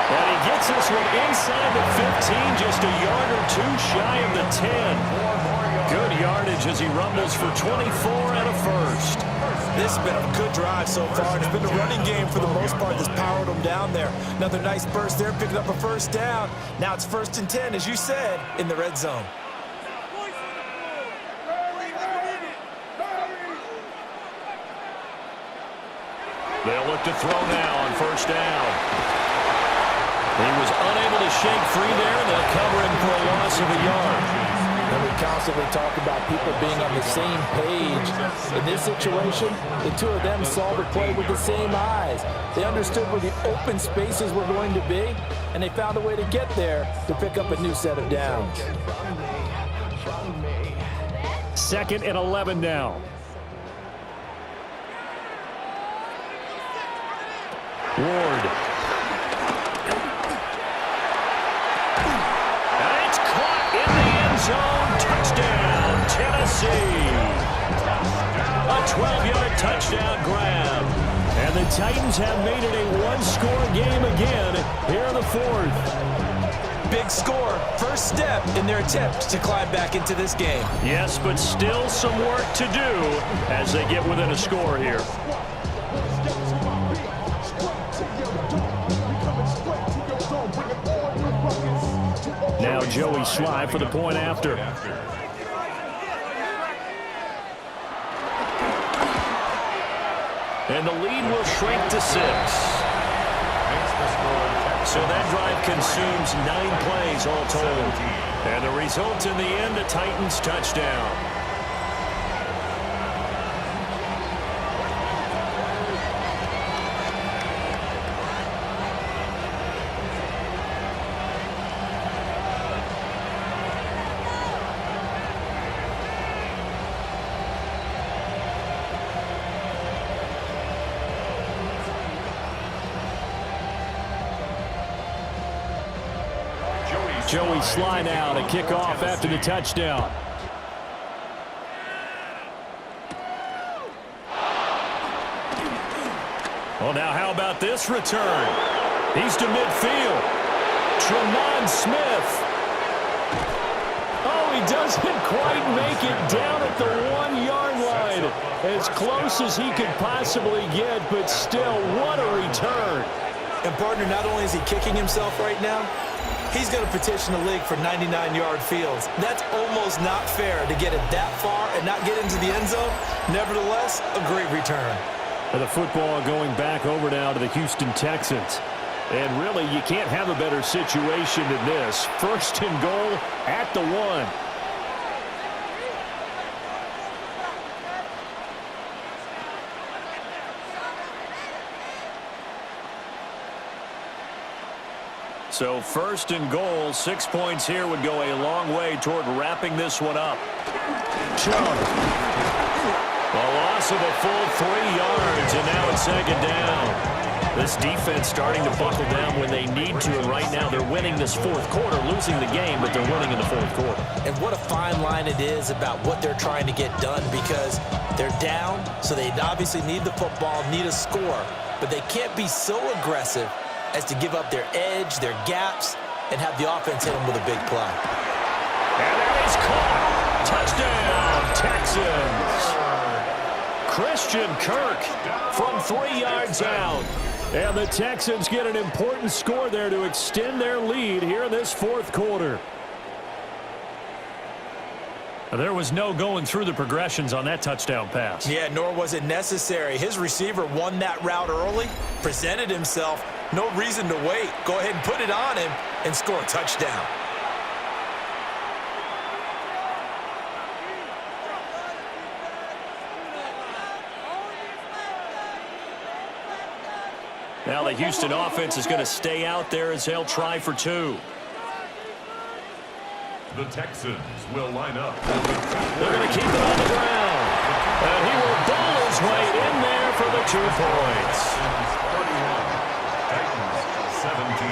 And he gets this one inside the 15, just a yard or 2 shy of the 10. Good yardage as he rumbles for 24 and a first. This has been a good drive so far. It's been a running game for the most part that's powered them down there. Another nice burst there, picking up a first down. Now it's 1st and 10, as you said, in the red zone. They'll look to throw now on 1st down. He was unable to shake free there, and they'll cover him for a loss of a yard. And we constantly talk about people being on the same page. In this situation, the two of them saw the play with the same eyes. They understood where the open spaces were going to be, and they found a way to get there to pick up a new set of downs. 2nd and 11 now. Ward. And it's caught in the end zone. Touchdown, Tennessee. A 12-yard touchdown grab. And the Titans have made it a one-score game again here in the 4th. Big score, first step in their attempt to climb back into this game. Yes, but still some work to do as they get within a score here. Now Joey Sly for the point after. And the lead will shrink to 6. So that drive consumes 9 plays all told. And the result in the end, a Titans touchdown. Joey Sly now to kick off after the touchdown. Well, now how about this return? He's to midfield. Tremont Smith. Oh, he doesn't quite make it down at the 1-yard line. As close as he could possibly get, but still, what a return. And, partner, not only is he kicking himself right now, he's going to petition the league for 99-yard fields. That's almost not fair to get it that far and not get into the end zone. Nevertheless, a great return. The football going back over now to the Houston Texans. And really, you can't have a better situation than this. 1st and goal at the 1. So 1st and goal, 6 points here would go a long way toward wrapping this one up. Chung. A loss of a full 3 yards, and now it's 2nd down. This defense starting to buckle down when they need to, and right now they're winning this 4th quarter, losing the game, but they're winning in the 4th quarter. And what a fine line it is about what they're trying to get done, because they're down, so they obviously need the football, need a score, but they can't be so aggressive as to give up their edge, their gaps, and have the offense hit them with a big play. And that is caught. Touchdown, Texans. Christian Kirk from 3 yards out. And the Texans get an important score there to extend their lead here in this 4th quarter. There was no going through the progressions on that touchdown pass. Yeah, nor was it necessary. His receiver won that route early, presented himself. No reason to wait. Go ahead and put it on him and score a touchdown. Now the Houston offense is going to stay out there as they'll try for 2. The Texans will line up. They're going to keep it on the ground. And he will ball his way in there for the 2 points. 31, Titans 17.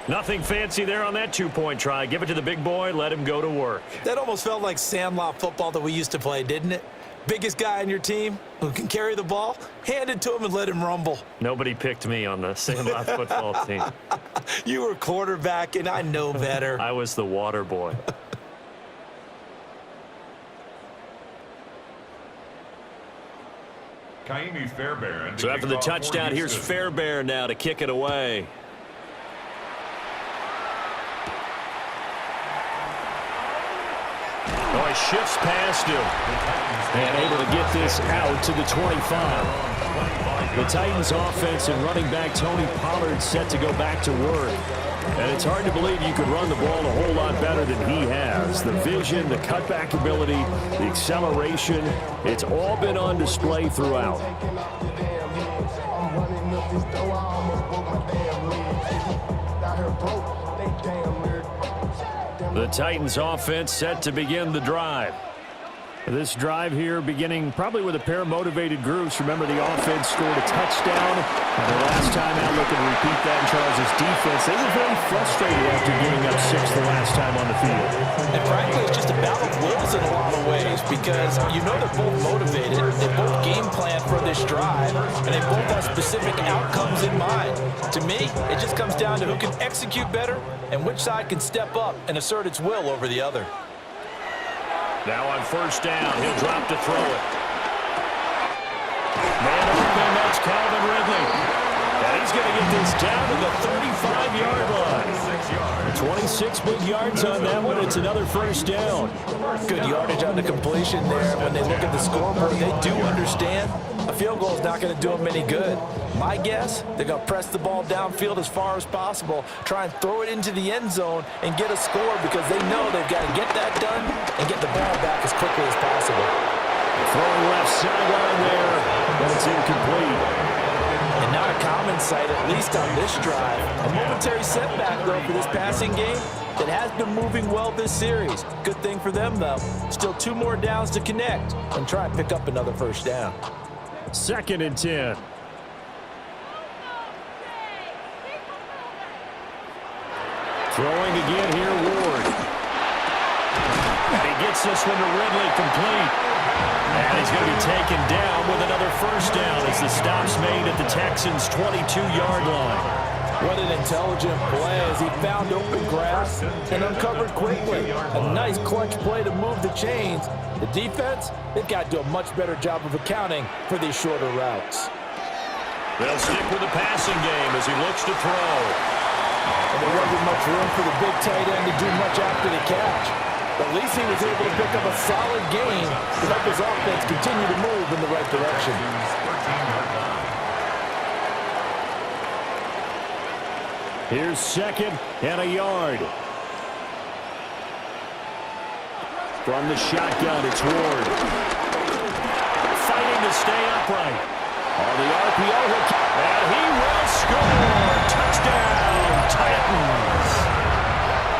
Nothing fancy there on that two-point try. Give it to the big boy, let him go to work. That almost felt like sandlot football that we used to play, didn't it? Biggest guy on your team who can carry the ball, hand it to him and let him rumble. Nobody picked me on the Sandlot football team. You were quarterback, and I know better. I was the water boy. Kaimi Fairbairn. So after the touchdown, here's Fairbairn now to kick it away. Oh, he shifts past him. And able to get this out to the 25. The Titans offense and running back Tony Pollard set to go back to work. And it's hard to believe you could run the ball a whole lot better than he has. The vision, the cutback ability, the acceleration, it's all been on display throughout. The Titans offense set to begin the drive. This drive here beginning probably with a pair of motivated groups. Remember, the offense scored a touchdown. And the last time out, looking to repeat that in Charles' defense. They were very frustrated after giving up 6 the last time on the field. And frankly, it's just a battle of wills in a lot of ways because you know they're both motivated. They both game plan for this drive, and they both have specific outcomes in mind. To me, it just comes down to who can execute better and which side can step up and assert its will over the other. Now on first down, he'll drop to throw it. Man open, that's Calvin Ridley. And he's going to get this down to the 35-yard line. 26 big yards on that one. It's another first down. Good yardage on the completion there. When they look at the scoreboard, they do understand a field goal is not going to do them any good. My guess, they're going to press the ball downfield as far as possible, try and throw it into the end zone and get a score because they know they've got to get that done and get the ball back as quickly as possible. Throwing left sideline there, but it's incomplete. And not a common sight, at least on this drive. A momentary setback, though, for this passing game that has been moving well this series. Good thing for them, though. Still 2 more downs to connect and try and pick up another first down. 2nd and 10. Throwing again here, Ward. And he gets this one to Ridley, complete. And he's going to be taken down with another first down as the stop's made at the Texans' 22-yard line. What an intelligent play as he found open grass and uncovered quickly. A nice clutch play to move the chains. The defense, they've got to do a much better job of accounting for these shorter routes. They'll stick with the passing game as he looks to throw. And there wasn't much room for the big tight end to do much after the catch. But at least he was able to pick up a solid gain to help his offense continue to move in the right direction. Here's 2nd and a yard. From the shotgun, it's Ward. Fighting to stay upright. On the RPO, and he will score. Touchdown, Titans.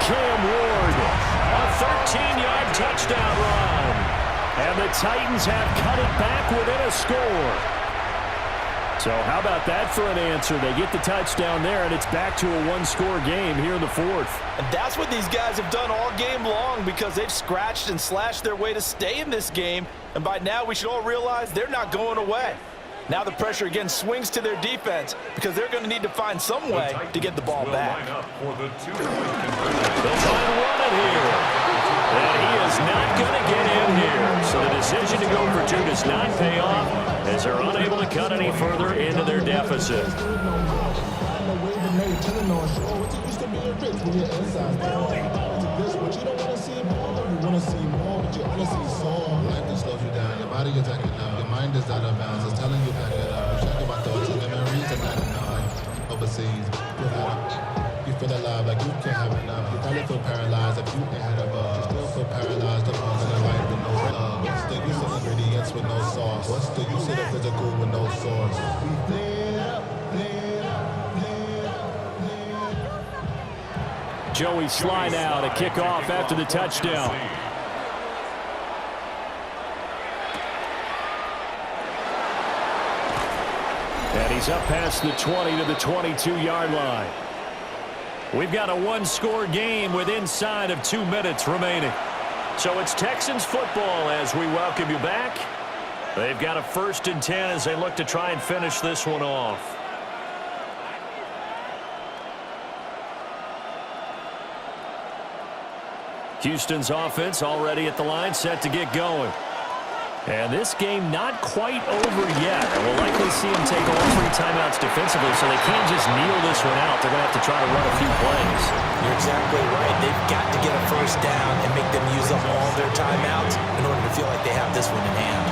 Cam Ward, a 13-yard touchdown run. And the Titans have cut it back within a score. So how about that for an answer? They get the touchdown there, and it's back to a 1-score game here in the 4th. And that's what these guys have done all game long because they've scratched and slashed their way to stay in this game. And by now, we should all realize they're not going away. Now the pressure again swings to their defense because they're going to need to find some way to get the ball back. They'll try and run it here. And he is not going to get in here. So the decision to go for 2 does not pay off as they're unable to cut any further into their deficit. Your mind is out of bounds. It's telling you back it up. Check about those memories and not enough. Overseas, you feel alive like you can't have enough. You probably feel paralyzed if you ain't had a buzz. You still feel paralyzed up on the light with no love. What's the use of ingredients with no sauce? What's the use of the physical with no source? Joey slide out, a kickoff after the touchdown. And he's up past the 20 to the 22-yard line. We've got a one-score game with inside of 2 minutes remaining. So it's Texans football as we welcome you back. They've got a 1st and 10 as they look to try and finish this one off. Houston's offense already at the line, set to get going. And this game not quite over yet. And we'll likely see them take all 3 timeouts defensively, so they can't just kneel this one out. They're going to have to try to run a few plays. You're exactly right. They've got to get a 1st down and make them use up all their timeouts in order to feel like they have this one in hand.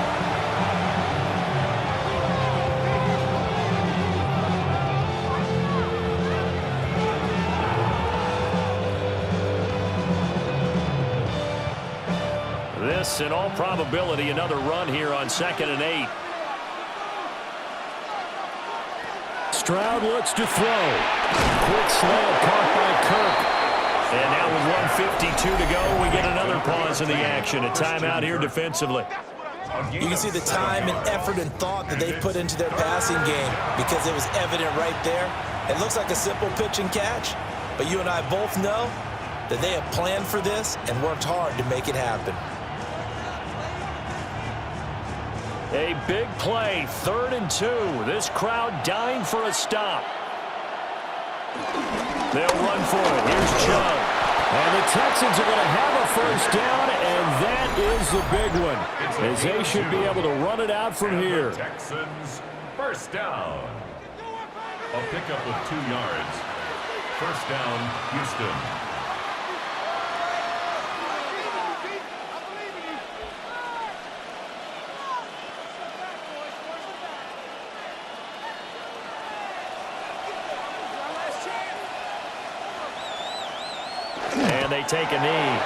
This, in all probability, another run here on 2nd and 8. Stroud looks to throw. Quick slant caught by Kirk. And now with 1:52 to go, we get another pause in the action. A timeout here defensively. You can see the time and effort and thought that they put into their passing game because it was evident right there. It looks like a simple pitch and catch, but you and I both know that they have planned for this and worked hard to make it happen. A big play, 3rd and 2. This crowd dying for a stop. They'll run for it. Here's Chubb. And the Texans are going to have a 1st down, and that is the big one, as they should be able to run it out from here. Texans, 1st down. A pickup of 2 yards. 1st down, Houston. And they take a knee.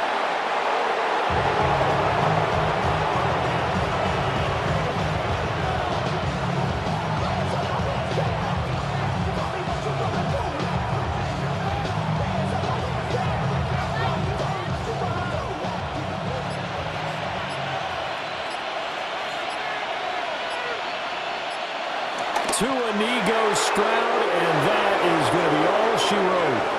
To a knee goes Stroud, and that is going to be all she wrote.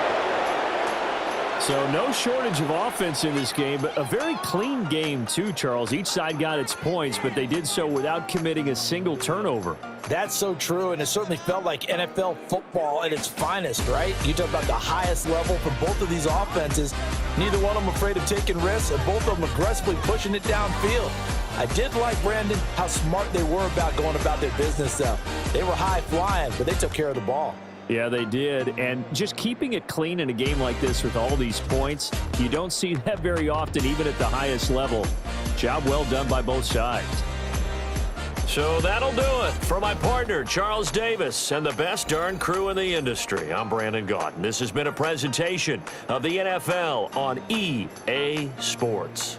So no shortage of offense in this game, but a very clean game too, Charles. Each side got its points, but they did so without committing a single turnover. That's so true, and it certainly felt like NFL football at its finest, right? You talk about the highest level for both of these offenses. Neither one of them afraid of taking risks, and both of them aggressively pushing it downfield. I did like, Brandon, how smart they were about going about their business, though. They were high flying, but they took care of the ball. Yeah, they did. And just keeping it clean in a game like this with all these points, you don't see that very often, even at the highest level. Job well done by both sides. So that'll do it. For my partner, Charles Davis, and the best darn crew in the industry, I'm Brandon Gaudin. This has been a presentation of the NFL on EA Sports.